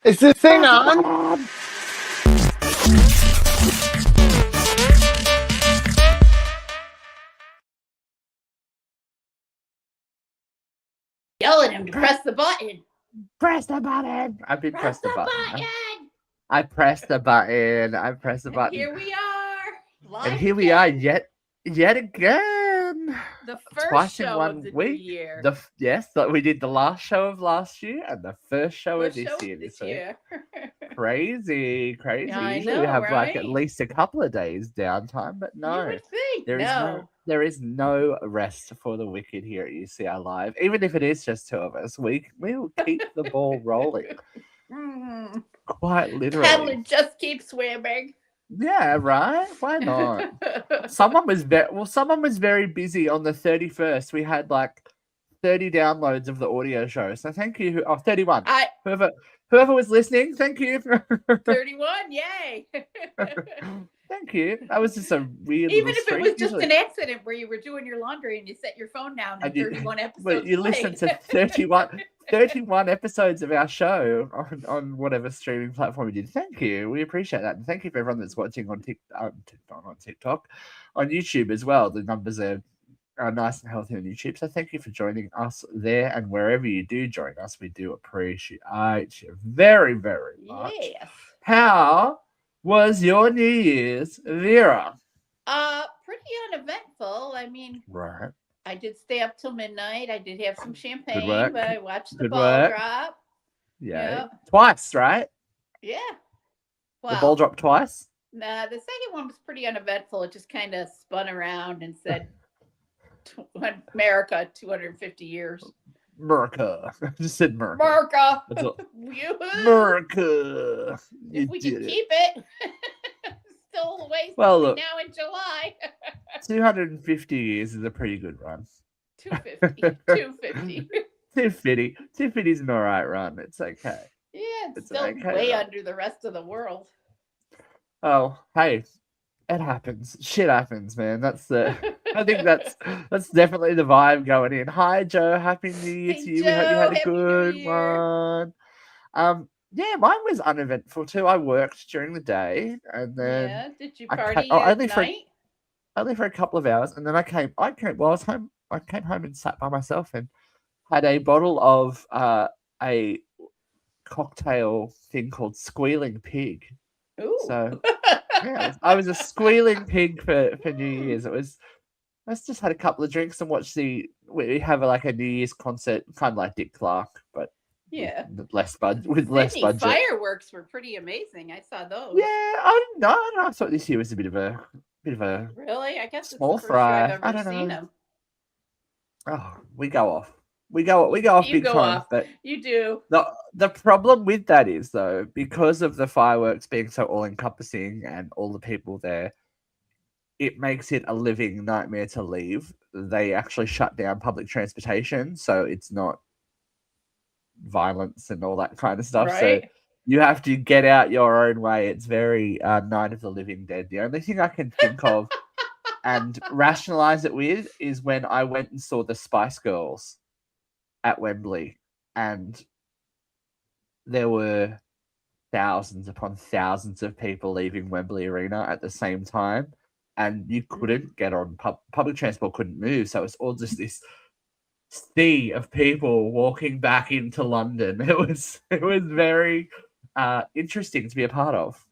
Is this thing on? Yell at him to press the button. Press the button. I did press the button. button. I pressed the button. I pressed the button. Here we are. Live And here again. we are yet again. The first Twice show in one of the week. new year. Yes, we did the last show of last year and the first show of First this show year. this year. Crazy. Yeah, I Usually know, we have like at right? least a couple of days downtime, but no. You would think. There is no rest for the wicked here at UCR Live. Even if it is just two of us, we'll keep the ball rolling. Quite literally. Paddling just keep swimming. Yeah, right? Why not? Someone was very busy on the 31st. We had like 30 downloads of the audio show. So thank you. 31. Whoever was listening, thank you. 31, yay. Thank you. That was just a weird Even if streak. it was just an accident where you were doing your laundry and you set your phone down and 31 episodes But you listened to 31 episodes of our show on whatever streaming platform you did. Thank you. We appreciate that. And thank you for everyone that's watching on TikTok, on YouTube as well. The numbers are nice and healthy on YouTube. So thank you for joining us there, and wherever you do join us, we do appreciate you very, very much. Yes. How was your New Year's, Vera? Pretty uneventful. I mean, Right. I did stay up till midnight. I did have some champagne, work. but I watched the Good ball work. drop. Yeah. Yep. Twice, right? Yeah. The ball dropped twice? Nah, the second one was pretty uneventful. It just kind of spun around and said, America, 250 years. America. I just said America. America. America. If we can keep it. Still a ways look, now in July. 250 years is a pretty good run. 250. 250 is an all right run. It's okay. Yeah, it's still way under the rest of the world. Oh, hey, it happens. Shit happens, man. I think that's definitely the vibe going in. Hi, Joe. Happy New Year to you. Joe, we hope you had a Happy good New Year. one. Yeah, mine was uneventful too. I worked during the day, and then did you party at night? Only for a couple of hours, and then I came home and sat by myself and had a bottle of a cocktail thing called Squealing Pig. Ooh. So yeah, I was a squealing pig for New Year's. I just had a couple of drinks and watched we have like a New Year's concert, kind of like Dick Clark, but with less budget. Fireworks were pretty amazing. I saw those. Yeah, I thought this year was a bit of a really. I guess small it's the first fry. year I've ever seen them. Oh, we go off. We go off big time. But you do. The problem with that is though, because of the fireworks being so all encompassing and all the people there, it makes it a living nightmare to leave. They actually shut down public transportation, so it's not violence and all that kind of stuff. Right. So you have to get out your own way. It's very Night of the Living Dead. The only thing I can think of and rationalize it with is when I went and saw the Spice Girls at Wembley, and there were thousands upon thousands of people leaving Wembley Arena at the same time, and you couldn't get on public transport, couldn't move, so it's all just this sea of people walking back into London. It was very interesting to be a part of.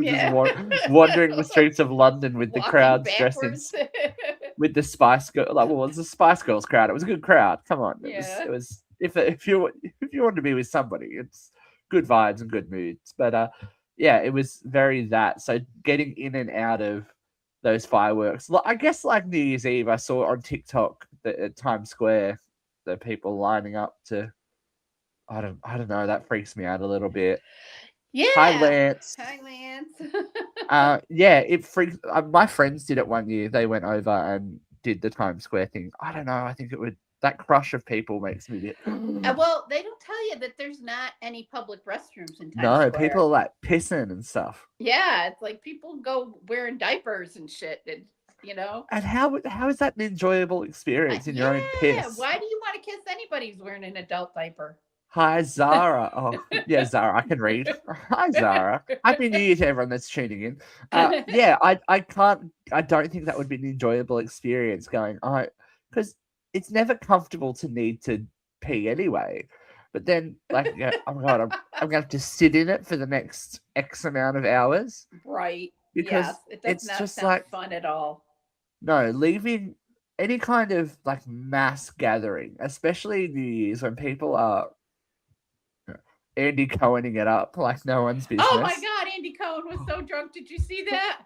Yeah. Just wandering the streets of London with the crowds dressed in with the Spice Girls. Like, well, it was the Spice Girls crowd. It was a good crowd. Come on, it was. If you want to be with somebody, it's good vibes and good moods. But yeah, it was very that. So getting in and out of those fireworks, I guess like New Year's Eve, I saw on TikTok that at Times Square, the people lining up to. I don't know. That freaks me out a little bit. Yeah. Hi, Lance. Yeah, it freaks. My friends did it one year. They went over and did the Times Square thing. I don't know. I think that crush of people makes me bit. Well, they don't tell you that there's not any public restrooms in Times Square. No, people are like pissing and stuff. Yeah, it's like people go wearing diapers and shit, and you know. And how is that an enjoyable experience in your own piss? Why do you want to kiss anybody who's wearing an adult diaper? Hi, Zara. Oh, yeah, Zara, I can read. Hi, Zara. Happy New Year to everyone that's tuning in. Yeah, I don't think that would be an enjoyable experience going, because it's never comfortable to need to pee anyway. But then, like, yeah, oh my God, I'm going to have to sit in it for the next X amount of hours Right. Yes. because It does it's not just sound like, fun at all. no, leaving any kind of like mass gathering, especially New Year's when people are Andy Cohening it up like no one's Oh my business. God, Andy Cohen was so drunk. Did you see that?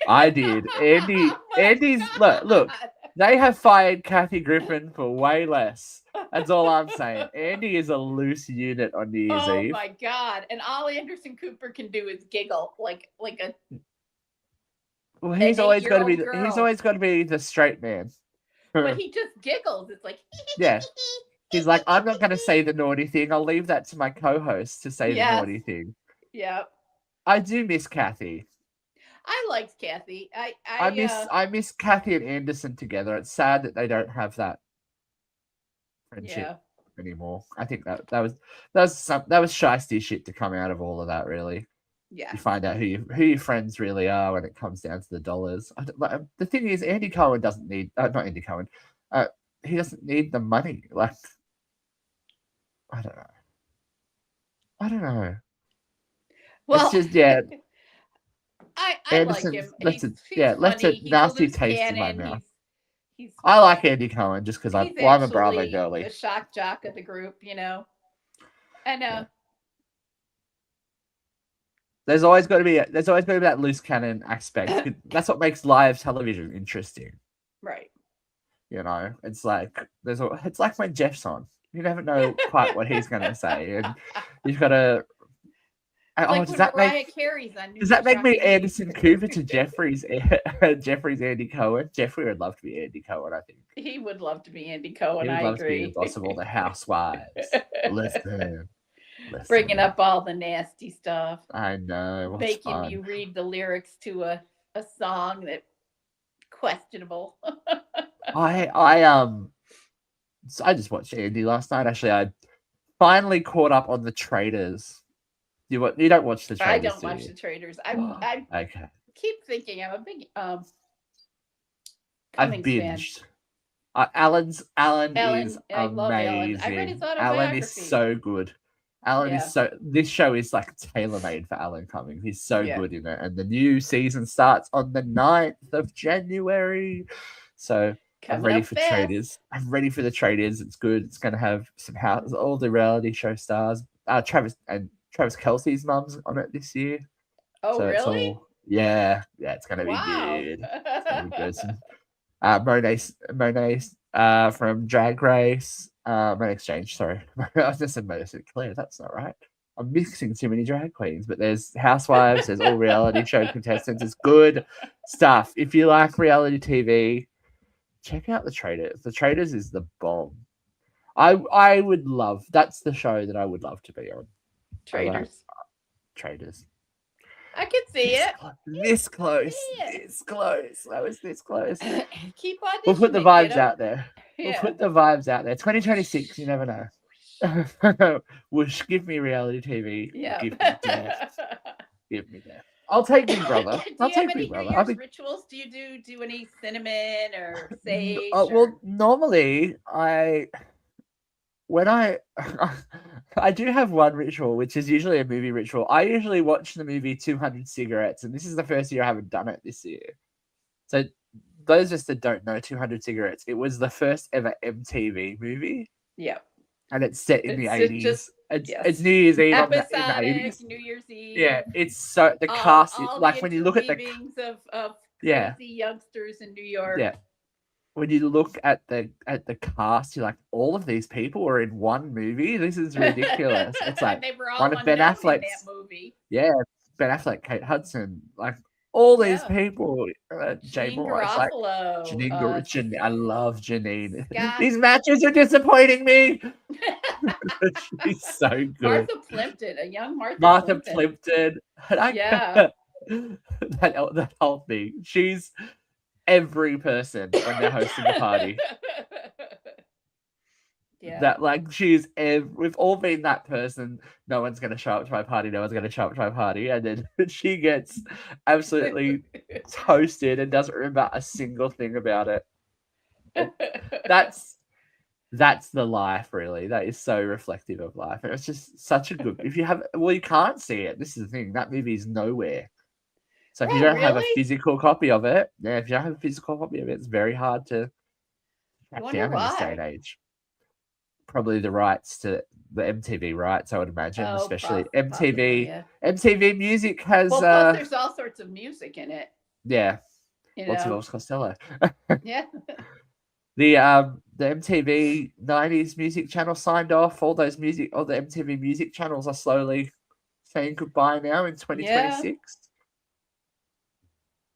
I did. Oh my Andy's look, God. they have fired Kathy Griffin for way less. That's all I'm saying. Andy is a loose unit on New Year's Oh Eve. my God. And all Anderson Cooper can do is giggle like Well, an he's always got to be eight-year-old he's girl. always got to be the straight man. But he just giggles. It's like Yeah. He's like, I'm not going to say the naughty thing. I'll leave that to my co-host to say the yes. naughty thing. Yeah. I do miss Kathy. I liked Kathy. I I miss Kathy and Anderson together. It's sad that they don't have that friendship yeah. anymore. I think that was shiesty shit to come out of all of that. Really, Yes. you find out who your friends really are when it comes down to the dollars. The thing is, Andy Cohen doesn't need not Andy Cohen. He doesn't need the money. Like, I don't know. I don't know. It's Well, just yeah. I like Anderson, him. He's left a funny. He's a nasty loose taste in my cannon. mouth. He's I like Andy Cohen just because he's I'm a Bravo actually the girly. shock jock of the group, And Yeah. There's always got to be that loose cannon aspect. That's what makes live television interesting. right. It's like it's like when Jeff's on. You never know quite what he's going to say, and you've got to. Like Does when that Mariah Carey's on New does Year's that make me Rockin' Eve. Anderson Cooper to Jeffrey's Andy Cohen? Jeffrey would love to be Andy Cohen. I think He would love to be Andy Cohen. he would I love to be the agree. boss of all the housewives. Listen. Bringing up all the nasty stuff, I know. What's making fun? you read the lyrics to a song that questionable. I just watched Andy last night. Actually, I finally caught up on the Traders. You don't watch the I Traders, don't do watch you? the Traders. I Okay. keep thinking I'm a big I've Cummings fan. binged. Alan is Alan, I love Alan. I read amazing. his Alan is autobiography. so good. Alan is Yeah. so. This show is like tailor made for Alan Cummings. He's so Yeah. good in it, and the new season starts on the 9th of January. So I'm Coming ready up for fast. Traders. I'm ready for the Traders. It's good. It's going to have some all the reality show stars. Travis Kelsey's mum's on it this year. Oh, So it's really? all it's going to be Wow. good. It's going to be good. Monet from Drag Race, Monet Exchange. Sorry, I just said Monet Sinclair. That's not right. I'm mixing too many drag queens, but there's housewives, there's all reality show contestants. It's good stuff. If you like reality TV, check out The Traders. The Traders is the bomb. I would love. That's the show that I would love to be on. Traders. Traders. I can see it. This close. This close. I was this close. Keep auditioning. We'll put the vibes out there. Yeah. We'll put the vibes out there. 2026, you never know. Whoosh, give me reality TV. Yeah. Give me death. Give me death. I'll take Big Brother. Do you have any New Year's rituals? Do you do any cinnamon or sage? Well, normally I do have one ritual, which is usually a movie ritual. I usually watch the movie 200 Cigarettes, and this is the first year I haven't done it this year. So those of us that don't know 200 Cigarettes, it was the first ever MTV movie. Yeah. And it's set in the 80s. It's New Year's Eve in the 80s. New Year's Eve. Yeah, it's so the cast like when you look at the of crazy youngsters in New York. Yeah. When you look at the cast, you're like, all of these people are in one movie. This is ridiculous. It's like they were all one of Ben Affleck's in that movie. Yeah, Ben Affleck, Kate Hudson, like all these people. Jay Moore, like Janine. I love Janine. These matches are disappointing me. She's so good. Martha Plimpton, a young Martha Plimpton. Yeah. that whole thing. She's every person when they're hosting a party. Yeah. That like we've all been that person. No one's gonna show up to my party. No one's gonna show up to my party, and then she gets absolutely toasted and doesn't remember a single thing about it. That's the life, really. That is so reflective of life, and it's just such a good. If you have, well, you can't see it. This is the thing. That movie is nowhere. So if you Oh, don't have a really? physical copy of it, yeah, if you don't have a physical copy of it, it's very hard to I track wonder down in this day why. and age. Probably the rights to the MTV rights, I would imagine, Oh, especially possibly, MTV. yeah. MTV Music has, Well, plus there's all sorts of music in it, yeah, you lots of know. Elvis Costello. Yeah. The MTV '90s music channel signed off. All the MTV music channels are slowly saying goodbye now in Yeah. 2026.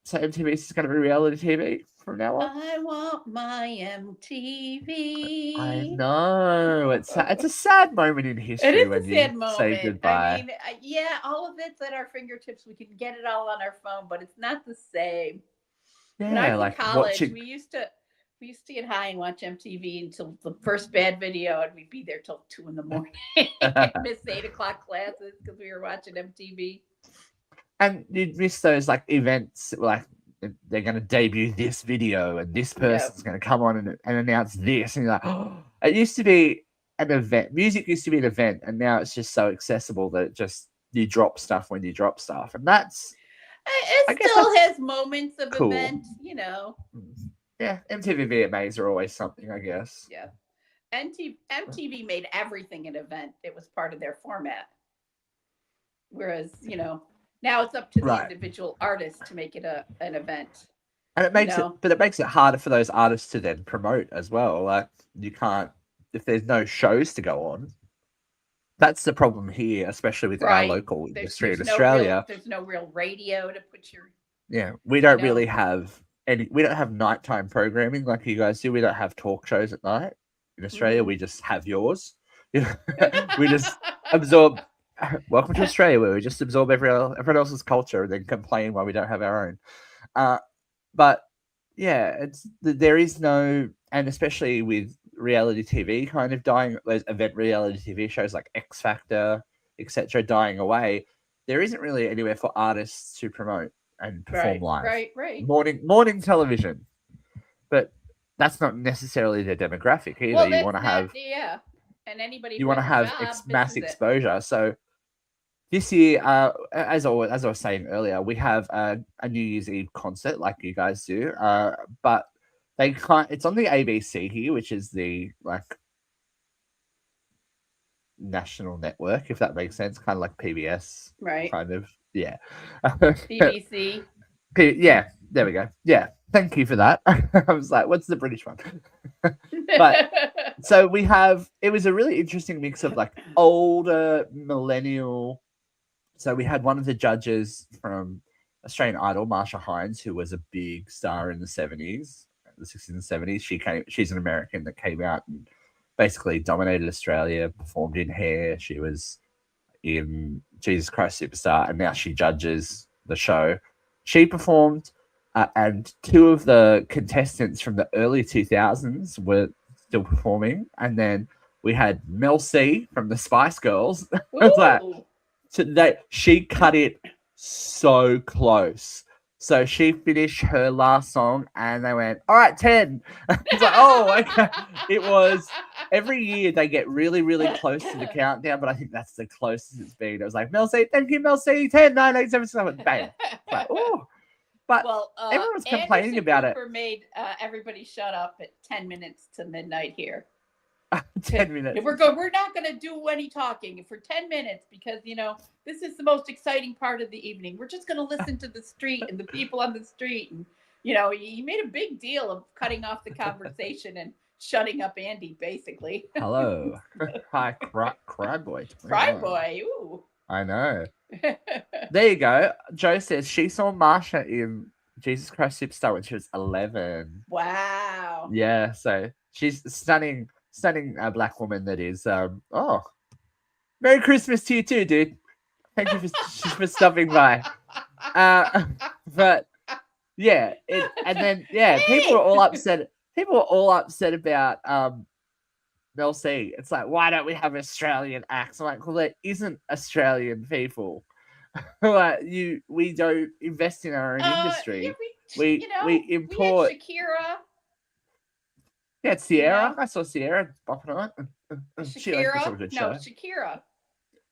So MTV is going to be reality TV from now on. I want my I MTV. know it's a sad moment in It history is when a you sad say moment. I goodbye. mean, yeah, all of it's at our fingertips. We can get it all on our phone, but it's not the same. When I Yeah, was in like college, watching. we used to get high and watch MTV until the first bad video, and we'd be there till 2 in the morning. Miss 8 o'clock classes because we were watching MTV. And you'd miss those like events, like they're going to debut this video and this Yeah. person's going to come on and announce this, and you're like, oh, it used to be an event. Music used to be an event, and now it's just so accessible that it just you drop stuff when you drop stuff, and that's I It guess still that's has moments of cool. event, you know. Yeah, MTV VMAs are always something, I guess. Yeah. MTV made everything an event. It was part of their format. Whereas, you know, now it's up to the Right. individual artist to make it an event. And it makes it makes it harder for those artists to then promote as well. Like you can't if there's no shows to go on. That's the problem here, especially with our local industry in Australia. There's no real radio to put your. Yeah, we don't really have any. We don't have nighttime programming like you guys do. We don't have talk shows at night in Australia. Mm-hmm. We just have yours. We just absorb. Welcome to Australia, where we just absorb everyone else's culture and then complain why we don't have our own. But yeah, there is no, and especially with reality TV kind of dying, those event reality TV shows like X Factor, etc., dying away. There isn't really anywhere for artists to promote and perform live. Right. Morning television, but that's not necessarily their demographic either. Well, you want to have and anybody you want to have mass exposure. So this year, as I was saying earlier, we have a New Year's Eve concert like you guys do, but they can't. It's on the ABC here, which is the like national network, if that makes sense, kind of like PBS, right? Kind of, yeah. BBC. Yeah, there we go. Yeah, thank you for that. I was like, what's the British one? But so we have. It was a really interesting mix of like older millennial. So we had one of the judges from Australian Idol, Marsha Hines, who was a big star in the 70s, the 60s and 70s. She's an American that came out and basically dominated Australia, performed in Hair. She was in Jesus Christ Superstar, and now she judges the show. She performed, and two of the contestants from the early 2000s were still performing. And then we had Mel C from the Spice Girls. She cut it so close. So she finished her last song and they went, all right, 10. It's like, oh, okay. It was every year they get really, really close to the countdown, but I think that's the closest it's been. It was like, Mel C, thank you, Mel C, 10, 9, 8, 7, 6, 7, bang. Like, oh. But everyone was complaining about Cooper made everybody shut up at 10 minutes to midnight here. 10 minutes. We're not going to do any talking for 10 minutes because, you know, this is the most exciting part of the evening. We're just going to listen to the street and the people on the street. And, you know, he made a big deal of cutting off the conversation and shutting up Andy, basically. Hello. Hi, Cry Boy. Cry Boy. Ooh. I know. There you go. Joe says she saw Marsha in Jesus Christ Superstar when she was 11. Wow. Yeah, so she's stunning black woman that is. Merry Christmas to you too, dude. Thank you for stopping by. But yeah, and then people were all upset. People were all upset about they'll see. It's like, why don't we have Australian acts? I'm like, well, there isn't Australian people. Like we don't invest in our own Yeah, industry. you We know, we had import. Shakira, Yeah, you Sierra. know, I saw Sierra bopping on it. She always puts on Shakira. a good No, show. Shakira.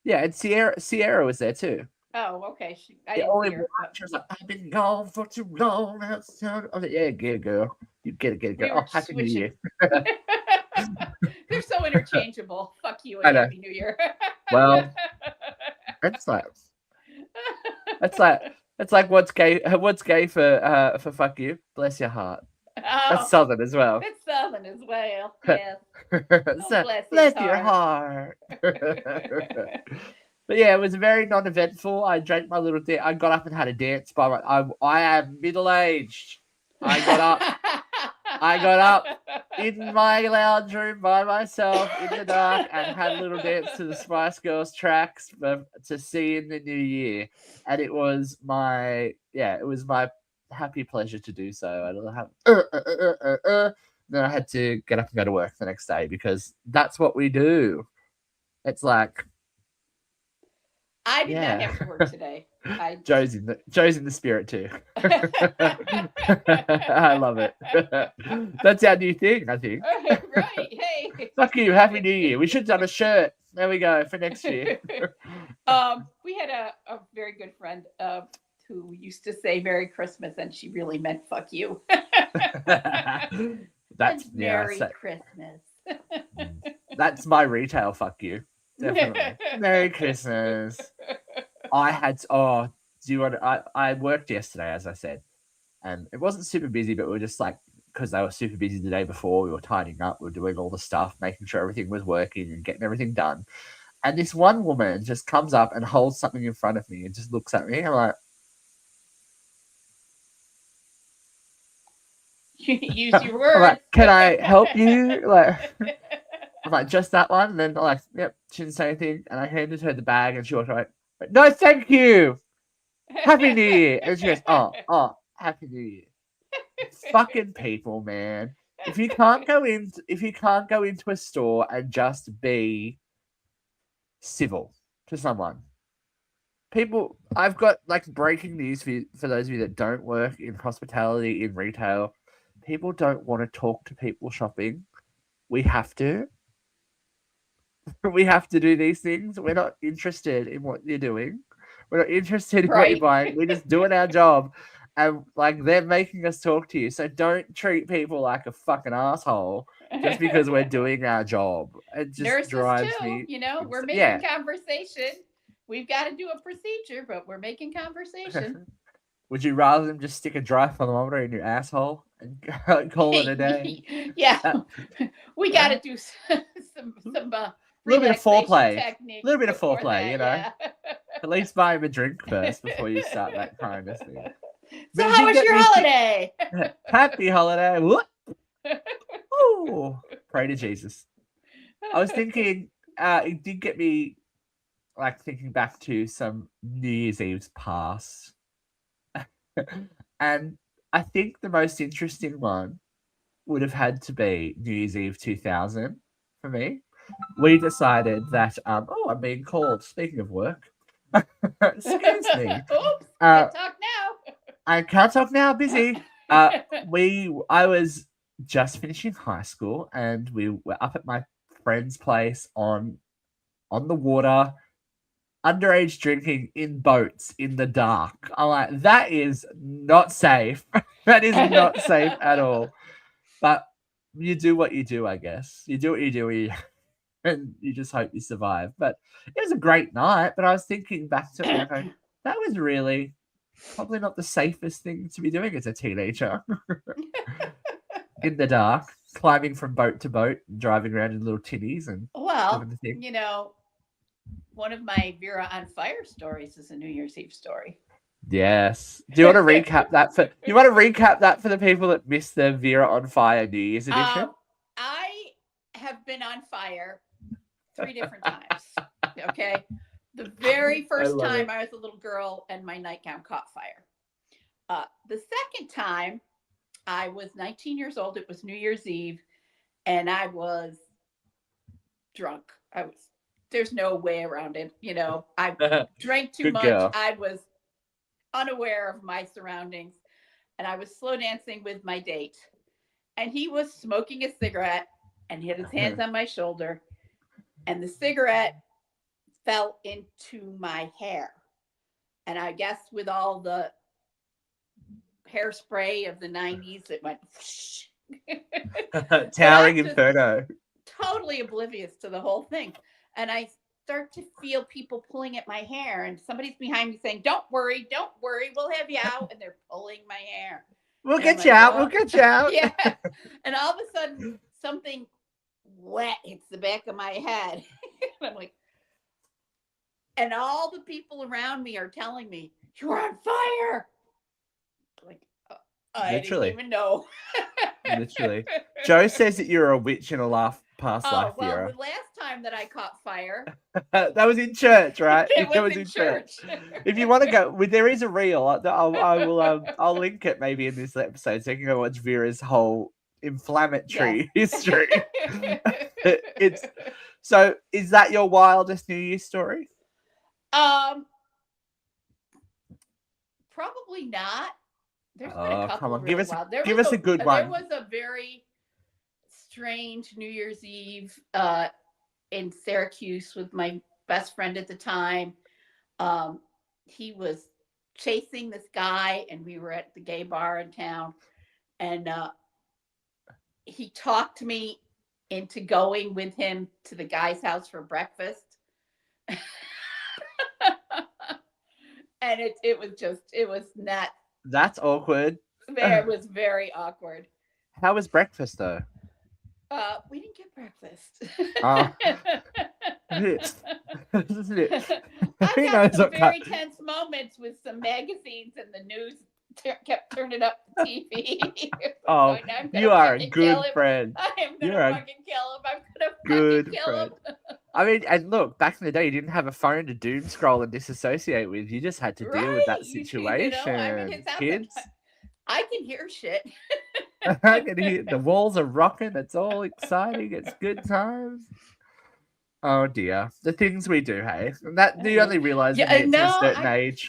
Yeah, and Sierra was there too. Oh, okay. I The didn't only see one, her, but she was like, I've been gone for too long. I was like, yeah, get it, girl. You get it, girl. we Oh, were happy New switching. Year. They're so interchangeable. Fuck you I and know. Happy New Year. Well, it's like it's like what's gay for fuck you. Bless your heart. That's Oh, southern as well. it's Southern as well. Yes. Oh, So, bless his bless your heart. But yeah, it was very non-eventful. I drank my little I got up and had a dance. But I am middle-aged. I got up. I got up in my lounge room by myself in the dark and had a little dance to the Spice Girls tracks to see in the new year. And it was my happy pleasure to do so. I don't have then I had to get up and go to work the next day because that's what we do. It's like, I did not yeah. have to work today. Joe's in the spirit too. I love it. That's our new thing, I think. Right. Hey. Fuck you, Happy New Year. We should have done a shirt. There we go for next year. We had a very good friend who used to say Merry Christmas, and she really meant fuck you. That's Merry Christmas. That's my retail fuck you. Definitely. Merry Christmas. Do you want I worked yesterday, as I said, and it wasn't super busy, but we were just like, because they were super busy the day before, we were tidying up, we were doing all the stuff, making sure everything was working and getting everything done. And this one woman just comes up and holds something in front of me and just looks at me. I'm like, Use your words. I'm like, can I help you? Like, I'm like, just that one? And then I'm like, yep, she didn't say anything. And I handed her the bag and she was like, no, thank you. Happy New Year. And she goes, oh, Happy New Year. Fucking people, man. If you can't go into a store and just be civil to someone. People, I've got like breaking news for those of you that don't work in hospitality, in retail. People don't want to talk to people shopping. We have to. We have to do these things. We're not interested in what you're doing. We're not interested in what you're buying. We're just doing our job. And like they're making us talk to you. So don't treat people like a fucking asshole just because we're doing our job. It just Nurses drives too, me. you know, we're making conversation. We've got to do a procedure, but we're making conversation. Would you rather them just stick a dry thermometer in your asshole and call it a day? Yeah. We got to do some little bit of foreplay. A little bit of foreplay, that, you know. Yeah. At least buy him a drink first before you start that kind of thing. So how was your holiday? Happy holiday. What? Ooh, pray to Jesus. I was thinking, it did get me like thinking back to some New Year's Eve's past. And I think the most interesting one would have had to be New Year's Eve 2000 for me. We decided that, I'm being called. Speaking of work. Excuse me. Oops, can't talk now. I can't talk now, busy. I was just finishing high school and we were up at my friend's place on the water, underage drinking in boats in the dark. I'm like, that is not safe. That is not safe at all. But you do what you do, I guess. You do what you do, and you just hope you survive. But it was a great night. But I was thinking back to it, going, that was really probably not the safest thing to be doing as a teenager. In the dark, climbing from boat to boat, driving around in little tinnies, and you know, one of my Vera on Fire stories is a New Year's Eve story. Yes. Do you want to recap that for the people that missed the Vera on Fire New Year's edition? I have been on fire 3 different times. Okay. The very first time I was a little girl and my nightgown caught fire. The second time I was 19 years old. It was New Year's Eve, and I was drunk. There's no way around it. I drank too Good much. girl. I was unaware of my surroundings, and I was slow dancing with my date. And he was smoking a cigarette and he had his hands on my shoulder, and the cigarette fell into my hair. And I guess with all the hairspray of the 90s, it went whoosh. But Towering I'm just inferno. totally oblivious to the whole thing. And I start to feel people pulling at my hair, and somebody's behind me saying, don't worry, we'll have you out. And they're pulling my hair. We'll And I'm get you like, out. oh. We'll get you out. Yeah. And all of a sudden, something wet hits the back of my head. And I'm like, and all the people around me are telling me, you're on fire. Like, I Literally. didn't even know. Literally. Joe says that you're a witch in a past life, well, Vera. the last time that I caught fire, That was in church, right? it was in church. If you want to go, there is a reel. I'll link it maybe in this episode, so you can go watch Vera's whole inflammatory history. It's so. Is that your wildest New Year's story? Probably not. There's been Oh, a couple come on, of give really us wild. give us a good one. There was a very strange New Year's Eve in Syracuse with my best friend at the time. He was chasing this guy, and we were at the gay bar in town, and he talked me into going with him to the guy's house for breakfast. And it was not. That's awkward. It was very awkward. How was breakfast though? We didn't get breakfast. I've got some very tense moments with some magazines, and the news kept turning up the TV. Oh, you are a good friend. I am gonna fucking kill him. I'm gonna fucking kill him. I mean, and look, back in the day, you didn't have a phone to doom scroll and disassociate with. You just had to deal with that situation. Kids. I can hear shit. I can hear the walls are rocking. It's all exciting. It's good times. Oh dear, the things we do, hey. That you only realize when you get to a certain age.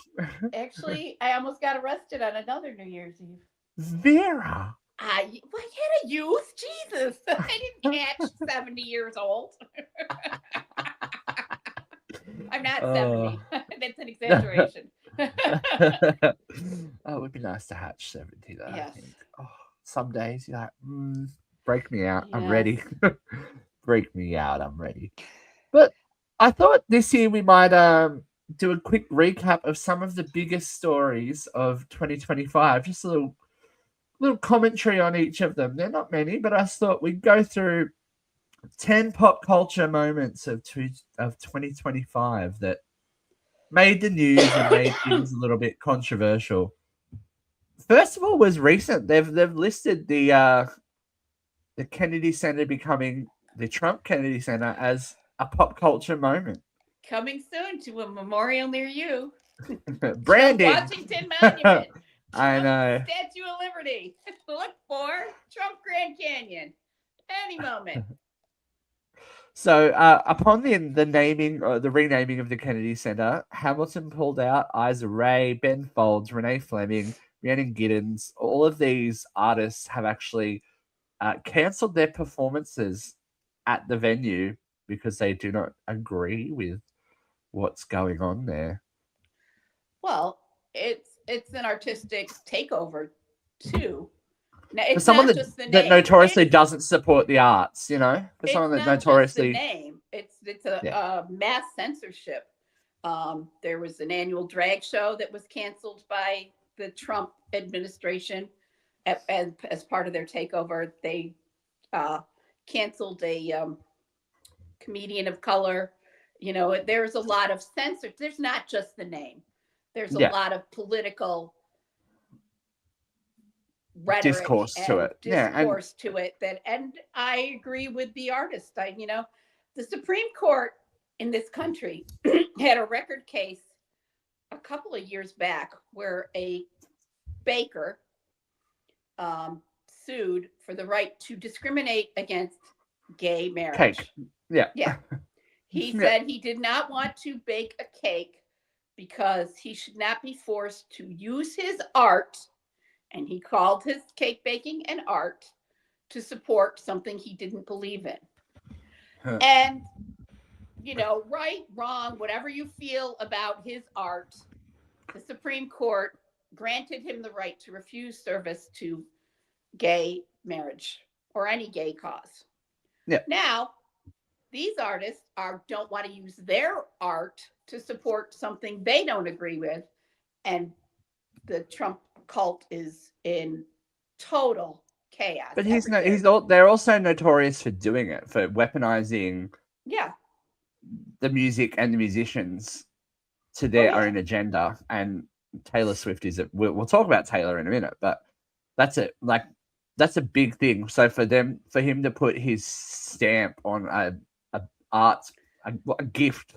Actually, I almost got arrested on another New Year's Eve. Vera. What kind of youth? Jesus, I didn't catch 70 years old. I'm not 70. That's an exaggeration. Oh, it would be nice to hatch 70 though. Yes. I think. Oh, some days you're like, break me out. Yes. I'm ready. Break me out. I'm ready. But I thought this year we might do a quick recap of some of the biggest stories of 2025. Just a little commentary on each of them. They're not many, but I thought we'd go through 10 pop culture moments of 2025 that made the news and made things a little bit controversial. First of all, was recent. They've listed the Kennedy Center becoming the Trump Kennedy Center as a pop culture moment. Coming soon to a memorial near you. Branding. Washington Monument. I know. Statue of Liberty. Look for Trump Grand Canyon. Any moment. So, upon the naming or the renaming of the Kennedy Center, Hamilton pulled out, Issa Rae, Ben Folds, Renee Fleming, Rhiannon Giddens. All of these artists have actually cancelled their performances at the venue because they do not agree with what's going on there. Well, it's an artistic takeover too. Now, it's for someone not that, just the that name. notoriously doesn't support the arts, you know, for someone that notoriously just the name. It's a mass censorship. There was an annual drag show that was canceled by the Trump administration as part of their takeover. They canceled a comedian of color. You know, there's a lot of censor. There's not just the name. There's a lot of political rhetoric discourse to it. To it. And I agree with the artist. The Supreme Court in this country had a record case a couple of years back where a baker sued for the right to discriminate against gay marriage. Cake. Yeah. Yeah. He Yeah. said he did not want to bake a cake because he should not be forced to use his art, and he called his cake baking an art, to support something he didn't believe in. Huh. And, right, wrong, whatever you feel about his art, the Supreme Court granted him the right to refuse service to gay marriage or any gay cause. Yeah. Now, these artists don't want to use their art to support something they don't agree with, and the Trump cult is in total chaos. But everywhere. they're also notorious for doing it, for weaponizing Yeah. the music and the musicians to Oh, their yeah. own agenda. And Taylor Swift is we'll talk about Taylor in a minute, but that's it. Like, that's a big thing. So for him to put his stamp on a gift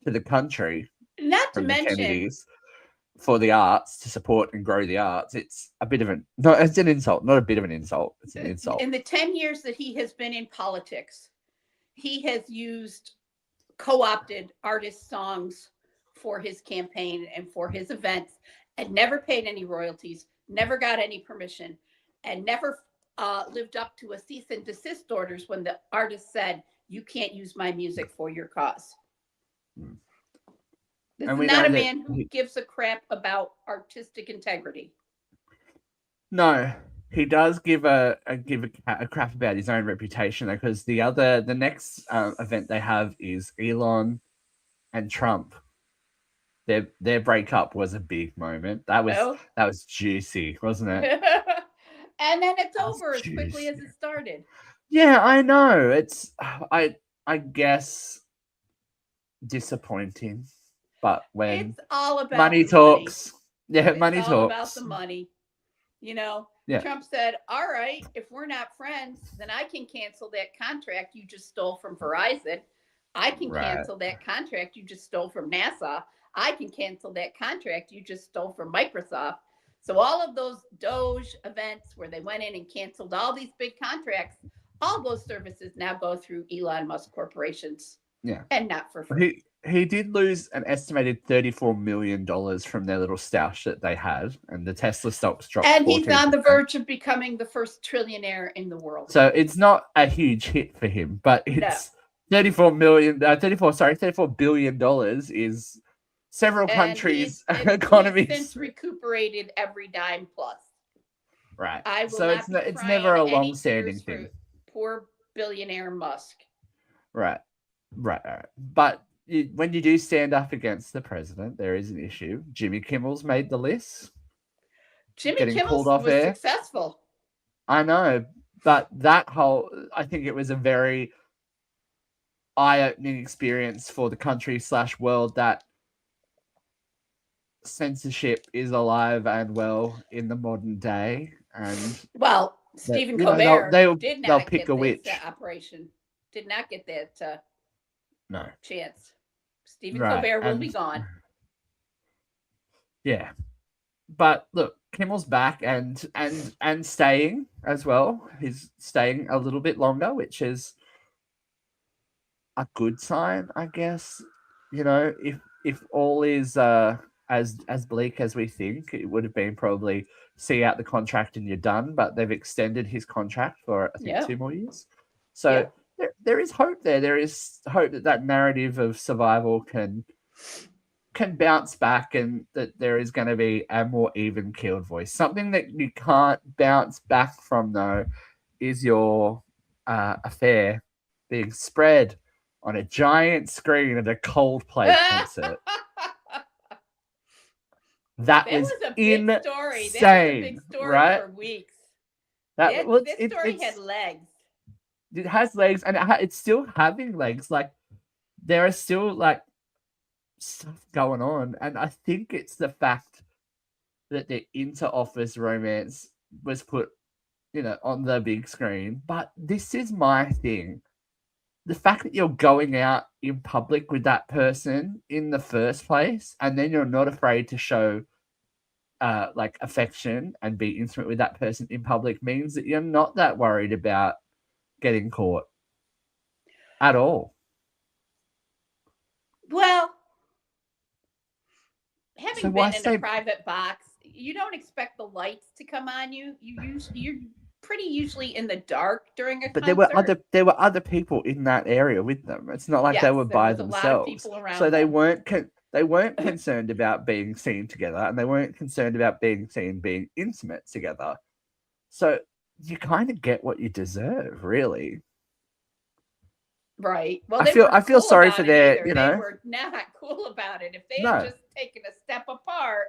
to the country Not to from the mention, Kennedys for the arts, to support and grow the arts, it's a bit of it's an insult, not a bit of an insult. It's an insult. in the 10 years that he has been in politics, he has co-opted artist songs for his campaign and for his events, and never paid any royalties, never got any permission, and never lived up to a cease and desist orders when the artist said, "You can't use my music for your cause." This is not a man who gives a crap about artistic integrity. No, he does give a crap about his own reputation, though, because the next event they have is Elon and Trump. Their breakup was a big moment. That was juicy, wasn't it? And then it's over as quickly as it started. Yeah, I know. It's I guess disappointing, but when it's all about money talks, money it's talks. all about the money. Yeah. Trump said, "All right, if we're not friends, then I can cancel that contract you just stole from Verizon. I can cancel that contract you just stole from NASA. I can cancel that contract you just stole from Microsoft." So all of those Doge events where they went in and canceled all these big contracts, all those services now go through Elon Musk corporations. Yeah. And not for free. He did lose an estimated $34 million from their little stash that they had, and the Tesla stocks dropped. And he's on the verge of becoming the first trillionaire in the world. So it's not a huge hit for him, but it's $34 billion is several countries' economies. He's since recuperated every dime plus. Right. I will so not it's never a long-standing thing. Poor billionaire Musk. Right. But when you do stand up against the president, there is an issue. Jimmy Kimmel's made the list. Jimmy Kimmel was successful. I know, but I think it was a very eye-opening experience for the country / world that censorship is alive and well in the modern day. And Stephen Colbert they'll pick get a witch. That operation. Did not get that chance. Stephen Right. Colbert will be gone. Yeah. But look, Kimmel's back and staying as well. He's staying a little bit longer, which is a good sign, I guess. If all is as bleak as we think, it would have been probably see out the contract and you're done. But they've extended his contract for I think 2 more years. So there is hope there. There is hope that narrative of survival can bounce back, and that there is going to be a more even keeled voice. Something that you can't bounce back from, though, is your affair being spread on a giant screen at a Coldplay concert. That was a big insane, story. That was a big story right? For weeks. This story had legs. It has legs, and it's still having legs. Like, there are still stuff going on, and I think it's the fact that the inter-office romance was put, on the big screen. But this is my thing: the fact that you're going out in public with that person in the first place, and then you're not afraid to show affection and be intimate with that person in public, means that you're not that worried about getting caught. at all. Well, So having why been in a stay? private box, you don't expect the lights to come on you. You're pretty usually in the dark during a But concert. there were other people in that area with them. It's not like they Yes, were there by was a lot of themselves. people So around them. they weren't concerned about being seen together, and they weren't concerned about being seen being intimate together. So you kind of get what you deserve, really. Right. Well, they I weren't feel cool sorry for about it their, either. They were not cool about it. If they had no, just taken a step apart,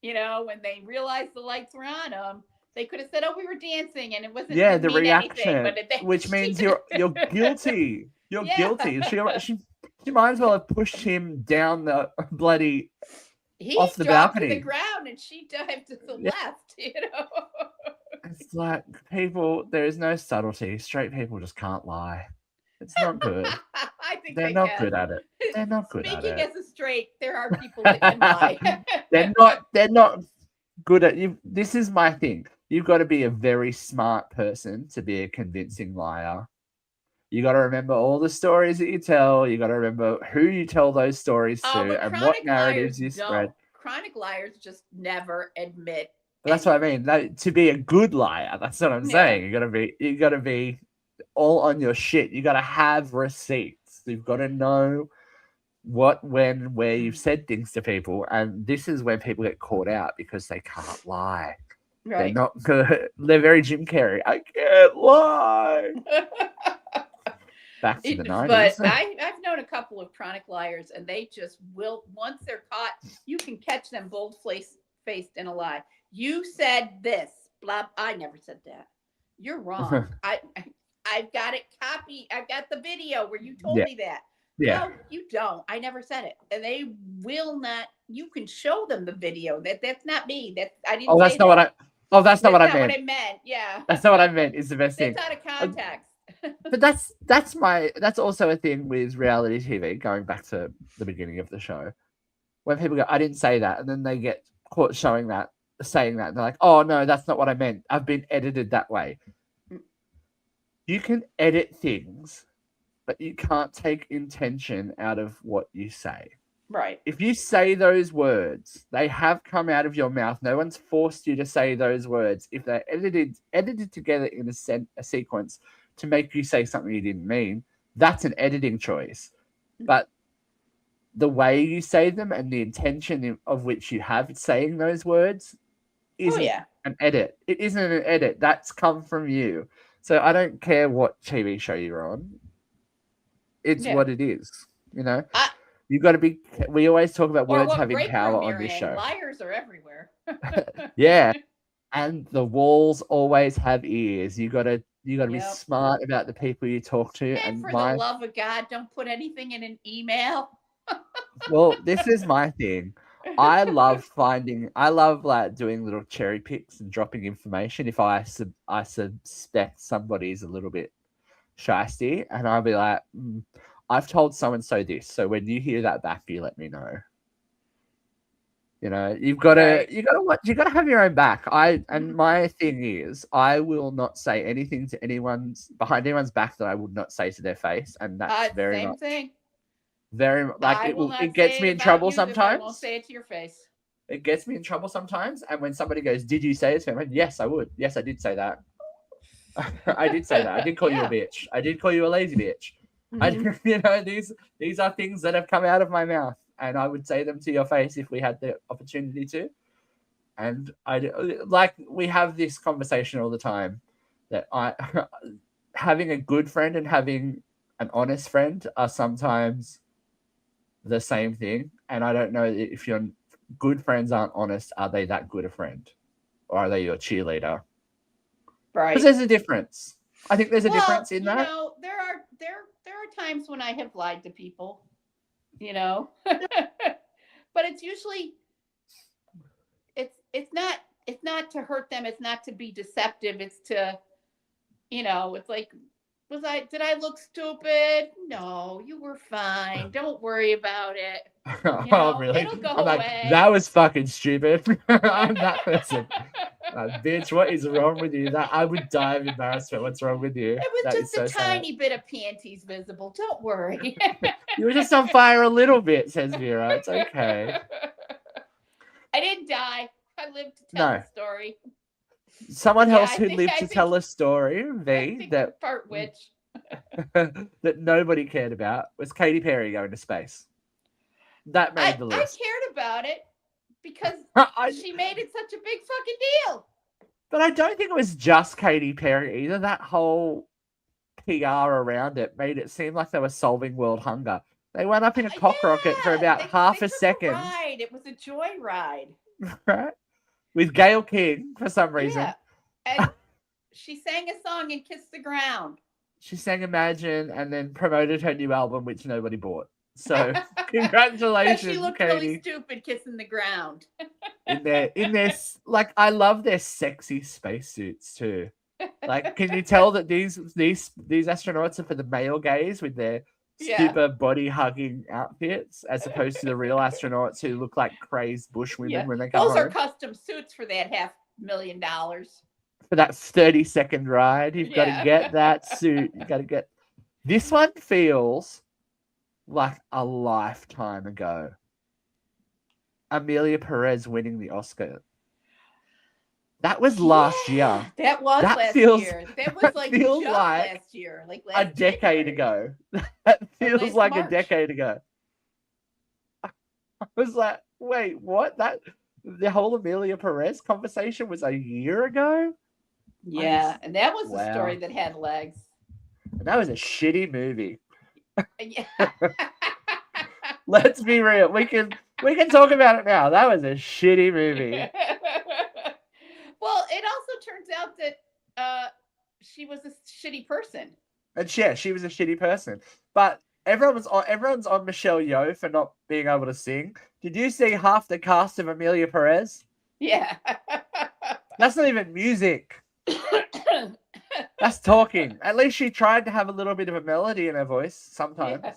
when they realized the lights were on them, they could have said, "Oh, we were dancing and it wasn't yeah, didn't the mean anything." reaction, But if they, which she means could you're have, guilty. You're yeah, guilty. She might as well have pushed him down the bloody he off the dropped to the balcony. ground and she dived to the Yeah, left. it's like people. There is no subtlety. Straight people just can't lie. It's not good. I think They're they not good can. at it. They're not good at Speaking it. as a straight, there are people that can lie. They're not. They're not good at you. This is my thing. You've got to be a very smart person to be a convincing liar. You got to remember all the stories that you tell. You got to remember who you tell those stories Oh, to but and what chronic liars narratives you spread. don't. Chronic liars just never admit But that's what I anything. mean. To be a good liar, that's what I'm Yeah. saying. You gotta be all on your shit. You gotta have receipts. You've got to know what, when, where you've said things to people, and this is when people get caught out because they can't lie. They're Right. not good. They're very Jim Carrey. I can't lie. Back to the But 90s. I've known a couple of chronic liars, and they just will. Once they're caught, you can catch them bold faced in a lie. You said this, blah. I never said that. You're wrong. I've got it copied. I've got the video where you told Yeah. me that. Yeah. No, you don't. I never said it, and they will not. You can show them the video. That's not me. I didn't say that. That's not That's what I not what meant. I meant. Yeah. That's not what I meant. Is the best thing. That's out of context. But that's also a thing with reality TV. Going back to the beginning of the show, when people go, "I didn't say that," and then they get caught saying that, and they're like, "Oh no, that's not what I meant. I've been edited that way." You can edit things, but you can't take intention out of what you say. Right. If you say those words, they have come out of your mouth. No one's forced you to say those words. If they're edited together in a sequence to make you say something you didn't mean, that's an editing choice. But the way you say them and the intention of which you have saying those words isn't an edit. It isn't an edit. That's come from you. So I don't care what TV show you're on. It's what it is. You got to be. We always talk about words having power on this show. Liars are everywhere. Yeah, and the walls always have ears. You got to be smart about the people you talk to. And for the love of God, don't put anything in an email. Well, this is my thing. I love like doing little cherry picks and dropping information. If I suspect somebody's a little bit shysty, and I'll be like, I've told so and so this. So when you hear that back, you let me know. You've got to have your own back. And my thing is, I will not say anything to behind anyone's back that I would not say to their face, and that's very same much. thing. Very like it gets me in trouble sometimes. I won't say it to your face. It gets me in trouble sometimes, and when somebody goes, "Did you say this?" I'm like, "Yes, I would. Yes, I did say that. I did say that. I did call you a bitch. I did call you a lazy bitch. These are things that have come out of my mouth, and I would say them to your face if we had the opportunity to. And we have this conversation all the time that having a good friend and having an honest friend are sometimes the same thing. And I don't know if your good friends aren't honest, are they that good a friend? Or are they your cheerleader? Right. Because there's a difference. I think there's a difference in that. There are times when I have lied to people, but it's usually it's not to hurt them. It's not to be deceptive. It's to, it's like Did I look stupid? No, you were fine. Don't worry about it. Oh, really? It'll go I'm like, away. that was fucking stupid. I'm that person. Bitch, what is wrong with you? That I would die of embarrassment. What's wrong with you? It was That is just a so sad. tiny bit of panties visible. Don't worry. You were just on fire a little bit, says Vera. It's okay. I didn't die. I lived to tell No. the story. Someone Yeah, else who lived to tell a story, I V, think that part which. that nobody cared about was Katy Perry going to space. That made the I list. cared about it because she made it such a big fucking deal. But I don't think it was just Katy Perry either. That whole PR around it made it seem like they were solving world hunger. They went up in a cock rocket for about half a second. Right, it was a joyride. Right? With Gail King for some reason. Yeah. And she sang a song and kissed the ground. She sang Imagine and then promoted her new album, which nobody bought. So congratulations, she looked Katy. really stupid kissing the ground. in their like, I love their sexy spacesuits too. Like, can you tell that these astronauts are for the male gaze with their super body hugging outfits, as opposed to the real astronauts who look like crazed bush women when they come home? Those are custom suits for that $500,000. For that 30-second ride, you've got to get that suit. You got to get this one. Feels like a lifetime ago. Amelia Perez winning the Oscar. That was last year. That was last year. That was like feels just like last year. Like a decade ago. That feels like a decade ago. I was like, wait, what? The whole Amelia Perez conversation was a year ago? Yeah, and that was the story that had legs. And that was a shitty movie. Yeah. Let's be real. We can talk about it now. That was a shitty movie. Well, it also turns out that she was a shitty person. And yeah, she was a shitty person. But everyone's on Michelle Yeoh for not being able to sing. Did you see half the cast of Amelia Perez? Yeah. That's not even music. That's talking. At least she tried to have a little bit of a melody in her voice sometimes. Yeah.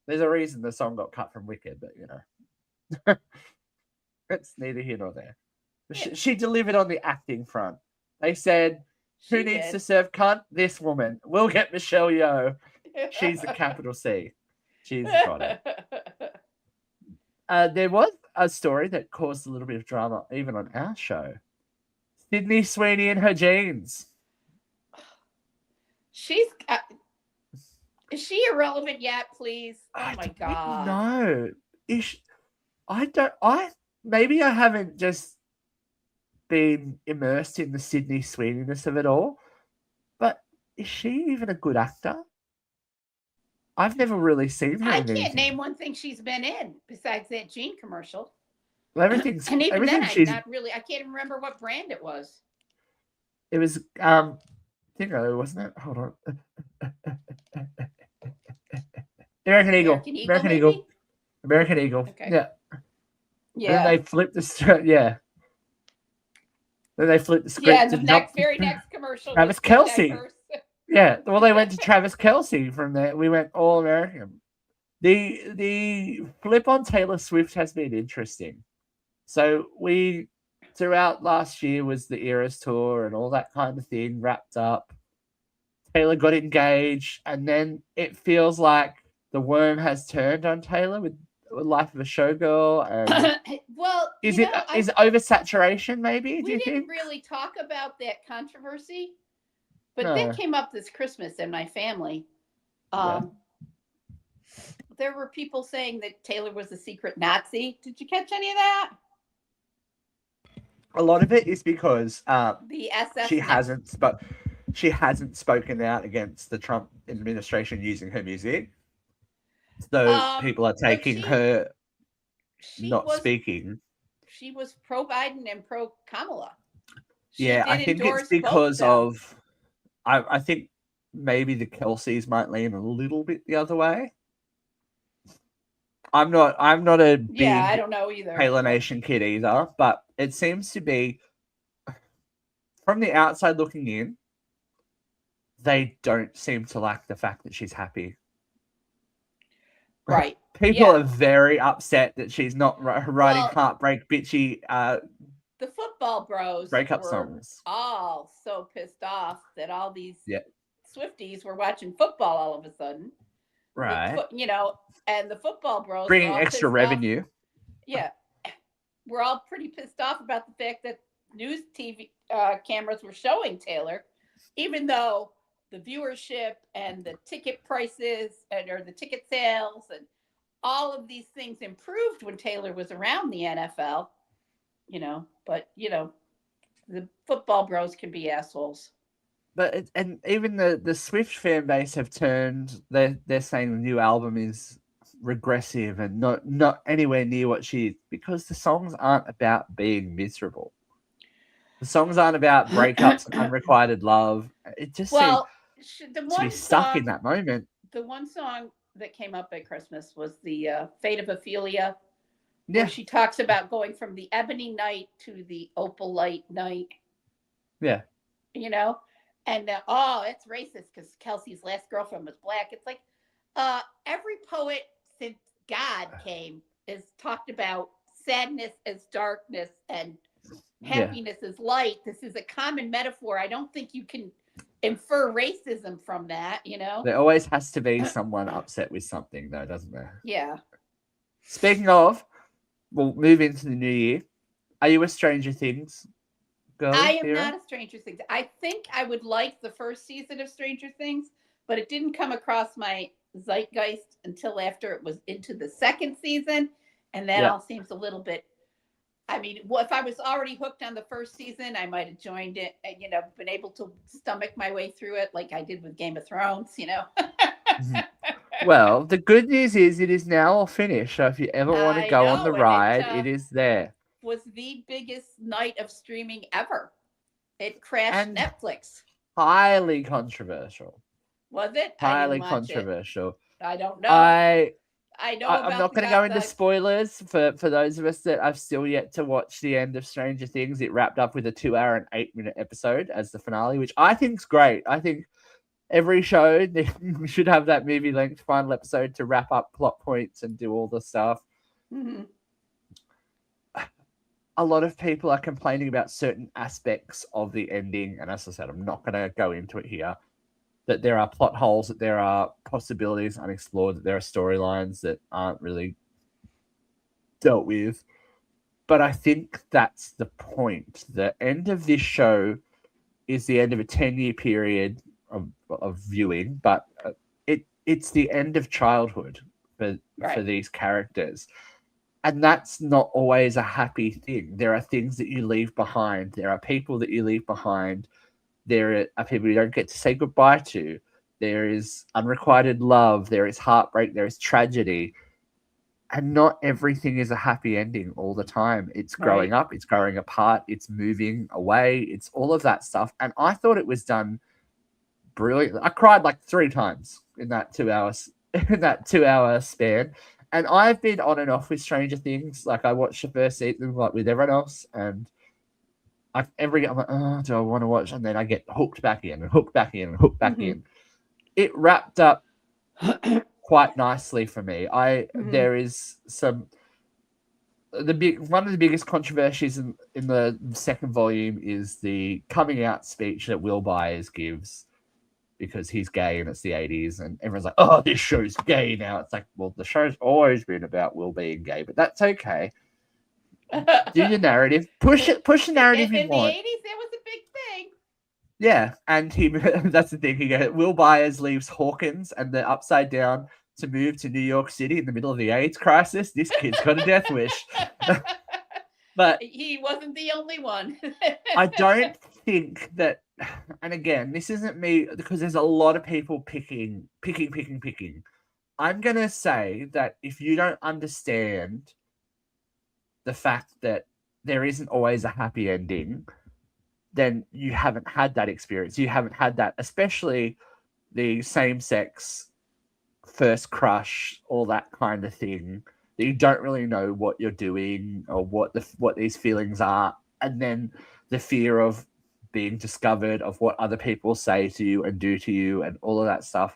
There's a reason the song got cut from Wicked, but you know. It's neither here nor there. Yeah. She delivered on the acting front. They said, who needs to serve cunt? This woman. We'll get Michelle Yeoh. She's a capital C. She's got it. There was a story that caused a little bit of drama even on our show. Sydney Sweeney and her jeans. Is she irrelevant yet, please? Oh my God. No. Maybe I haven't just been immersed in the Sydney Sweeney-ness of it all, but is she even a good actor? I've never really seen her. I can't name one thing she's been in besides that jean commercial. Well, everything's and even everything then, she's not really. I can't remember what brand it was. It was Dingo, wasn't it? Hold on. American Eagle. American Eagle. Okay. Yeah. Yeah. Then they flipped the script. Yeah. Then they flipped the script. Yeah, the very next commercial. Travis Kelce. Yeah. Well, they went to Travis Kelce from there. We went all American. The flip on Taylor Swift has been interesting. So throughout last year was the Eras tour and all that kind of thing wrapped up. Taylor got engaged, and then it feels like the worm has turned on Taylor with Life of a Showgirl. And well, is it oversaturation? Maybe we didn't really talk about that controversy, but that came up this Christmas in my family. There were people saying that Taylor was a secret Nazi. Did you catch any of that? A lot of it is because the SS she hasn't spoken out against the Trump administration using her music. So people are taking her not speaking. She was pro Biden and pro Kamala. I think it's because of. I think maybe the Kelseys might lean a little bit the other way. I'm not a big I don't know either. Taylor Nation kid either, but it seems to be, from the outside looking in, they don't seem to like the fact that she's happy. Right. People Yeah. are very upset that she's not writing Well, heartbreak bitchy the football bros breakup were songs. all so pissed off that all these Yeah. Swifties were watching football all of a sudden. Right. You know, and the football bros were Bringing all extra pissed revenue. off. Yeah. We're all pretty pissed off about the fact that news TV cameras were showing Taylor, even though the viewership and the ticket prices or the ticket sales and all of these things improved when Taylor was around the NFL, you know, but you know, the football bros can be assholes. But and even the Swift fan base have turned. They're saying the new album is regressive and not anywhere near what she is, because the songs aren't about being miserable. The songs aren't about breakups and unrequited love. It just seems Well, the to be one stuck in song, that moment. the one song that came up at Christmas was the Fate of Ophelia, where Yeah, she talks about going from the ebony night to the opal light night, yeah, you know, and oh, it's racist because Kelsey's last girlfriend was black. It's like every poet since God came has talked about sadness as darkness and yeah. happiness as light. This is a common metaphor. I don't think you can infer racism from that, you know? There always has to be someone upset with something, though, doesn't there? Yeah. Speaking of, we'll move into the new year. Are you a Stranger Things girly, I am Vera? not a Stranger Things. I think I would like the first season of Stranger Things, but it didn't come across my zeitgeist until after it was into the second season. And that Yeah. all seems a little bit. I mean, well, if I was already hooked on the first season, I might have joined it and, you know, been able to stomach my way through it like I did with Game of Thrones, you know? Mhm. Well, the good news is it is now all finished. So if you ever want to I go on the know. And ride, it is there. was the biggest night of streaming ever. It crashed And Netflix. highly controversial. Was it? I didn't Highly watch it. controversial. I don't know. I I know I'm about not the going to go into the spoilers for those of us that have still yet to watch the end of Stranger Things. It wrapped up with a 2 hour and 8 minute episode as the finale, which I think's great. I think every show should have that movie length final episode to wrap up plot points and do all the stuff. Mhm. A lot of people are complaining about certain aspects of the ending, and as I said, I'm not going to go into it here. That there are plot holes, that there are possibilities unexplored, that there are storylines that aren't really dealt with. But I think that's the point. The end of this show is the end of a 10-year period of viewing, but it's the end of childhood for these characters. And that's not always a happy thing. There are things that you leave behind. There are people that you leave behind. There are people you don't get to say goodbye to. There is unrequited love. There is heartbreak. There is tragedy. And not everything is a happy ending all the time. It's growing up, it's growing apart, it's moving away, it's all of that stuff. And I thought it was done brilliantly. I cried like 3 times in that 2 hours in that 2 hour span. And I've been on and off with Stranger Things. Like I watched the first season like with everyone else, and I'm like, oh, do I want to watch? And then I get hooked back in and hooked back in and hooked back in. It wrapped up quite nicely for me. There is some one of the biggest controversies in the second volume is the coming out speech that Will Byers gives because he's gay and it's the 80s and everyone's like, oh, this show's gay now. It's like, well, the show's always been about Will being gay, but that's okay. Do your narrative. Push the narrative you want. In the 80s, that was a big thing. Yeah, and that's the thing. He goes, Will Byers leaves Hawkins and the Upside Down to move to New York City in the middle of the AIDS crisis. This kid's got a death wish. But he wasn't the only one. I don't think that, and again, this isn't me because there's a lot of people picking. I'm going to say that if you don't understand the fact that there isn't always a happy ending, then you haven't had that experience. You haven't had that, especially the same-sex first crush, all that kind of thing. That you don't really know what you're doing or what these feelings are, and then the fear of being discovered, of what other people say to you and do to you and all of that stuff.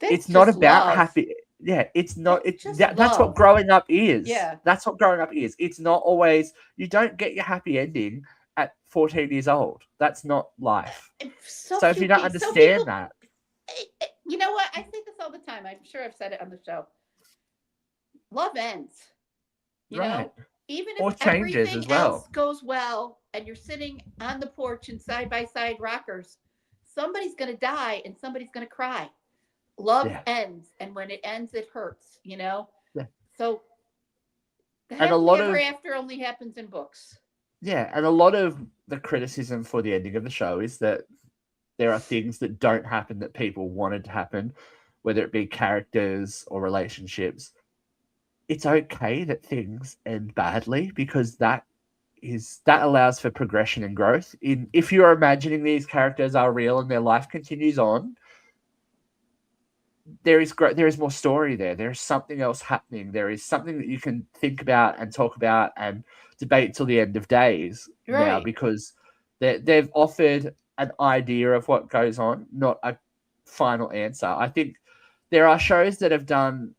It's not about happy. Yeah, it's not. That's what growing up is. Yeah. That's what growing up is. It's not always. You don't get your happy ending at 14 years old. That's not life. So if you don't understand that, you know what? I say this all the time. I'm sure I've said it on the show. Love ends. You know, even if everything else goes well and you're sitting on the porch in side by side rockers, somebody's going to die and somebody's going to cry. Love ends, and when it ends, it hurts. You know. Yeah. So. And a lot of after only happens in books. Yeah, and a lot of the criticism for the ending of the show is that there are things that don't happen that people wanted to happen, whether it be characters or relationships. It's okay that things end badly because that allows for progression and growth. If you're imagining these characters are real and their life continues on, there is more story there. There is something else happening. There is something that you can think about and talk about and debate till the end of days now, because they've offered an idea of what goes on, not a final answer. I think there are shows that have done,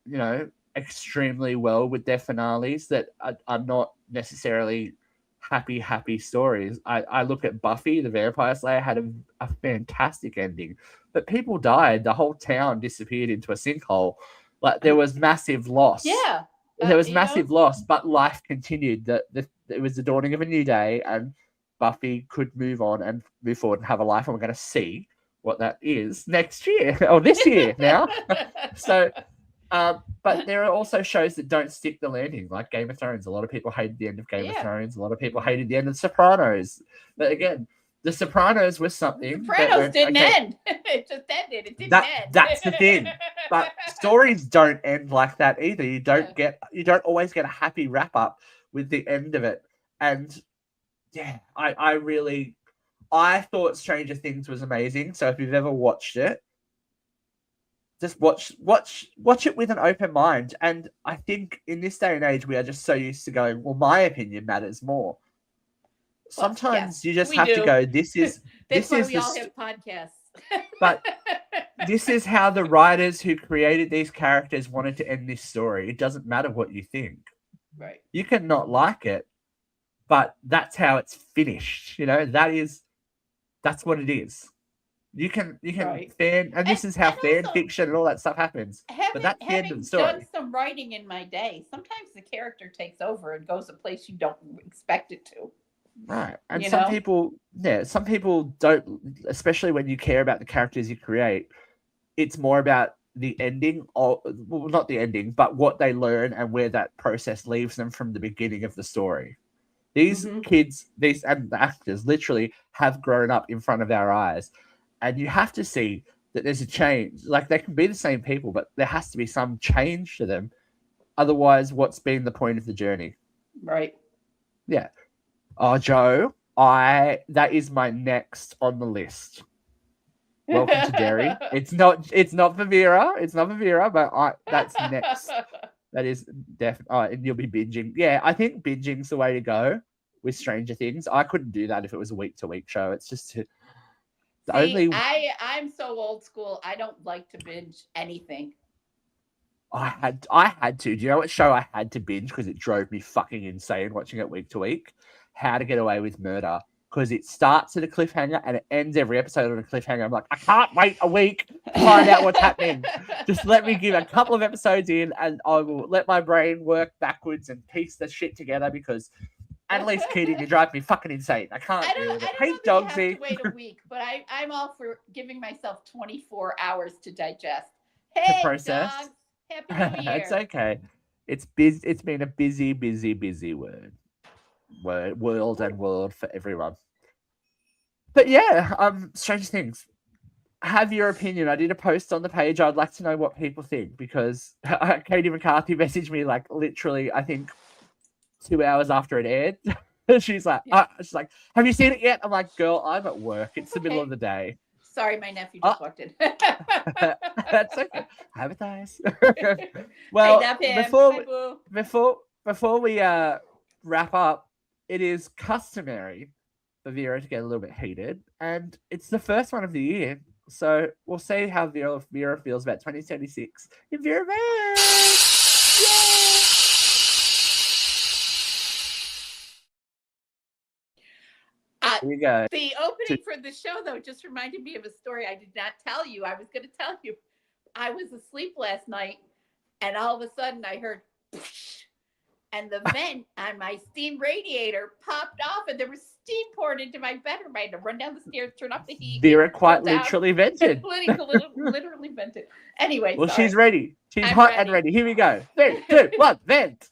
extremely well with their finales that are not necessarily happy stories. I look at Buffy the Vampire Slayer, had a fantastic ending, but people died. The whole town disappeared into a sinkhole. Like, there was massive loss. Yeah. There was massive loss, but life continued. It was the dawning of a new day, and Buffy could move on and move forward and have a life, and we're going to see what that is next year, or this year now. So, but there are also shows that don't stick the landing, like Game of Thrones. A lot of people hated the end of Game of Thrones. A lot of people hated the end of The Sopranos. But again, The Sopranos was something. The Sopranos didn't end. It just ended. It didn't end. That's the thing. But stories don't end like that either. You don't always get a happy wrap up with the end of it. And yeah, I thought Stranger Things was amazing. So if you've ever watched it, just watch it with an open mind. And I think in this day and age, we are just so used to going, well, my opinion matters more. Sometimes you just have to go, this is why we all have podcasts. But this is how the writers who created these characters wanted to end this story. It doesn't matter what you think. Right. You can not like it, but that's how it's finished. That's what it is. You can fan, and this is how fan fiction and all that stuff happens. But that's the end of the story. Having done some writing in my day, sometimes the character takes over and goes a place you don't expect it to. Right. And some people don't, especially when you care about the characters you create, it's more about the ending, or well, not the ending, but what they learn and where that process leaves them from the beginning of the story. These kids, and the actors literally have grown up in front of our eyes. And you have to see that there's a change. Like, they can be the same people, but there has to be some change to them. Otherwise, what's been the point of the journey? Right. Yeah. Oh, Joe, that is my next on the list. Welcome to Derry. It's not for Vera. It's not for Vera, but that's next. That is definitely. Oh, and you'll be binging. Yeah, I think binging's the way to go with Stranger Things. I couldn't do that if it was a week-to-week show. It's just I'm so old school. I don't like to binge anything. I had to. Do you know what show I had to binge because it drove me fucking insane watching it week to week? How to Get Away with Murder. Because it starts at a cliffhanger and it ends every episode on a cliffhanger. I'm like, I can't wait a week to find out what's happening. Just let me give a couple of episodes in and I will let my brain work backwards and piece the shit together, because Annalise Keating, you drive me fucking insane. I can't do it. I don't know you have to wait a week, but I'm all for giving myself 24 hours to digest. Hey, process. Dogs, Happy New Year. It's okay. It's been a busy world for everyone. But yeah, Stranger Things. Have your opinion. I did a post on the page. I'd like to know what people think, because Katie McCarthy messaged me like literally, I think, 2 hours after it aired. She's like, have you seen it yet? I'm like, girl, I'm at work. It's the middle of the day. Sorry, my nephew just walked in. That's okay. Have it nice. Well, before we wrap up, it is customary for Vera to get a little bit heated, and it's the first one of the year. So we'll see how Vera feels about 2026 in Vera Van. Here you go. The opening for the show, though, just reminded me of a story I did not tell you. I was going to tell you. I was asleep last night, and all of a sudden I heard, whoosh, and the vent on my steam radiator popped off, and there was steam poured into my bedroom. I had to run down the stairs, turn off the heat. Vera quite literally vented. literally vented. Anyway, well, sorry. she's ready. She's hot and ready. Here we go. 3, 2, 1, vent.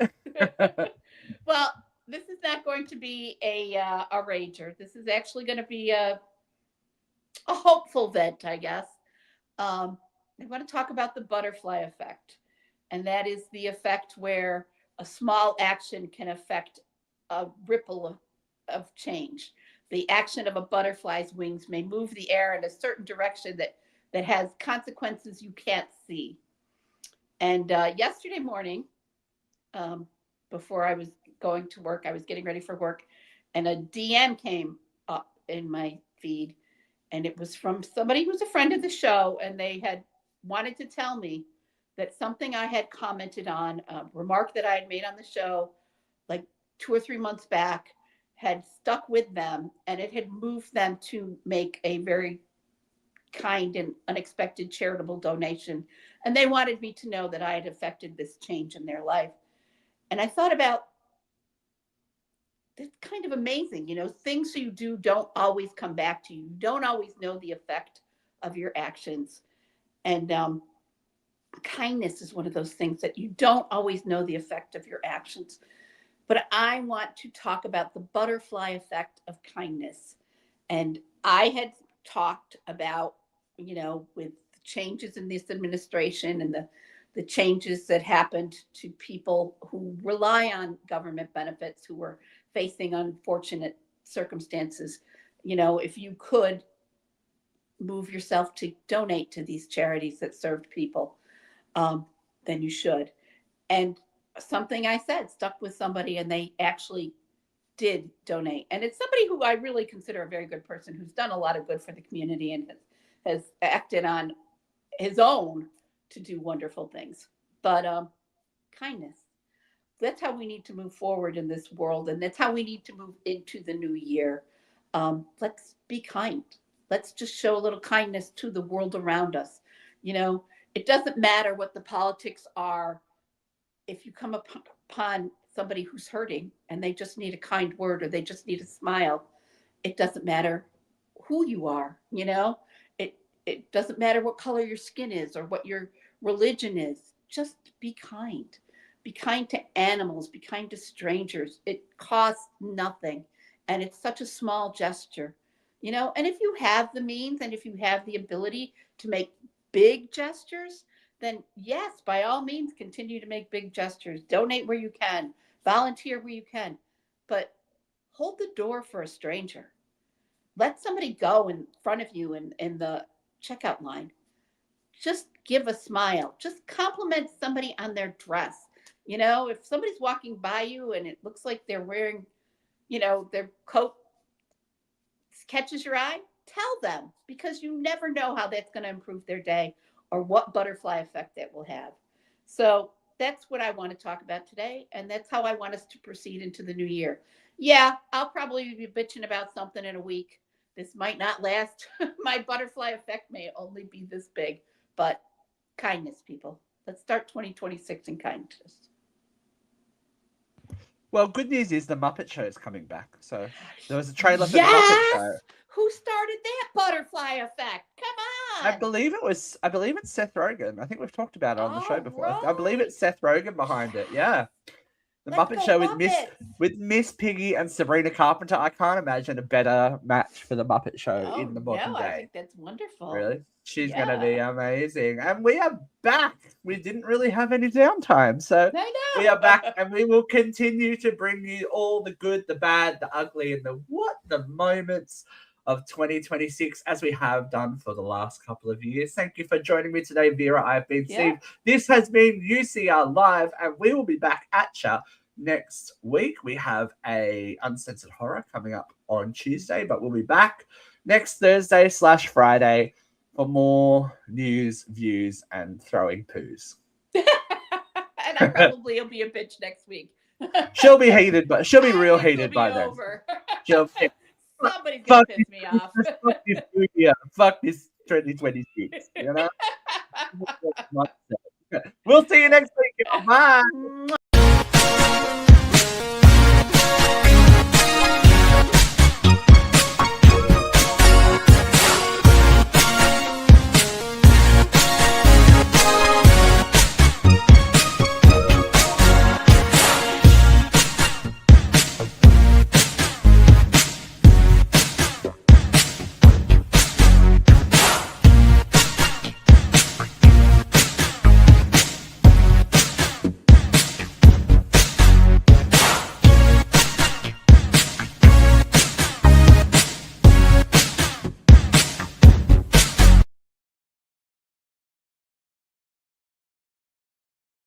Well, this is not going to be a rager. This is actually going to be a hopeful vent, I guess. I want to talk about the butterfly effect, and that is the effect where a small action can affect a ripple of change. The action of a butterfly's wings may move the air in a certain direction that has consequences you can't see. And yesterday morning, before I was going to work, I was getting ready for work, and a DM came up in my feed, and it was from somebody who's a friend of the show, and they had wanted to tell me that something I had commented on, a remark that I had made on the show like 2 or 3 months back, had stuck with them, and it had moved them to make a very kind and unexpected charitable donation. And they wanted me to know that I had affected this change in their life. And I thought about, it's kind of amazing, things you do don't always come back to you. You don't always know the effect of your actions. And kindness is one of those things that you don't always know the effect of your actions. But I want to talk about the butterfly effect of kindness. And I had talked about, with changes in this administration and the changes that happened to people who rely on government benefits, who were facing unfortunate circumstances. If you could move yourself to donate to these charities that served people, then you should. And something I said stuck with somebody, and they actually did donate. And it's somebody who I really consider a very good person, who's done a lot of good for the community and has acted on his own to do wonderful things. But kindness, that's how we need to move forward in this world. And that's how we need to move into the new year. Let's be kind. Let's just show a little kindness to the world around us. It doesn't matter what the politics are. If you come upon somebody who's hurting and they just need a kind word, or they just need a smile, it doesn't matter who you are. It doesn't matter what color your skin is or what your religion is. Just be kind. Be kind to animals. Be kind to strangers. It costs nothing, and it's such a small gesture. And if you have the means, and if you have the ability to make big gestures, then yes, by all means, continue to make big gestures. Donate where you can, volunteer where you can, but hold the door for a stranger. Let somebody go in front of you in the checkout line. Just give a smile. Just compliment somebody on their dress. If somebody's walking by you and it looks like they're wearing, their coat catches your eye, tell them, because you never know how that's going to improve their day or what butterfly effect that will have. So that's what I want to talk about today. And that's how I want us to proceed into the new year. Yeah, I'll probably be bitching about something in a week. This might not last. My butterfly effect may only be this big, but kindness, people. Let's start 2026 in kindness. Well, good news is the Muppet Show is coming back. So there was a trailer for the Muppet Show. Who started that butterfly effect? Come on. I believe it's Seth Rogen. I think we've talked about it on the show before. Right. I believe it's Seth Rogen behind it. Yeah. The Muppet Show with Miss Piggy and Sabrina Carpenter. I can't imagine a better match for the Muppet Show in the modern day. I think that's wonderful. Really? She's going to be amazing. And we are back. We didn't really have any downtime. So we are back, and we will continue to bring you all the good, the bad, the ugly, and the moments of 2026, as we have done for the last couple of years. Thank you for joining me today, Vera. I've been Steve. This has been UCR Live, and we will be back at ya next week we have a Uncensored Horror coming up on Tuesday, but we'll be back next Thursday/Friday for more news, views, and throwing poos. And I probably will be a bitch next week. She'll be heated, but she'll be real This will heated be by then. over. She'll be, Somebody's gonna fuck piss me off. fuck this new year. Fuck this 2026. You know? We'll see you next week. Bye.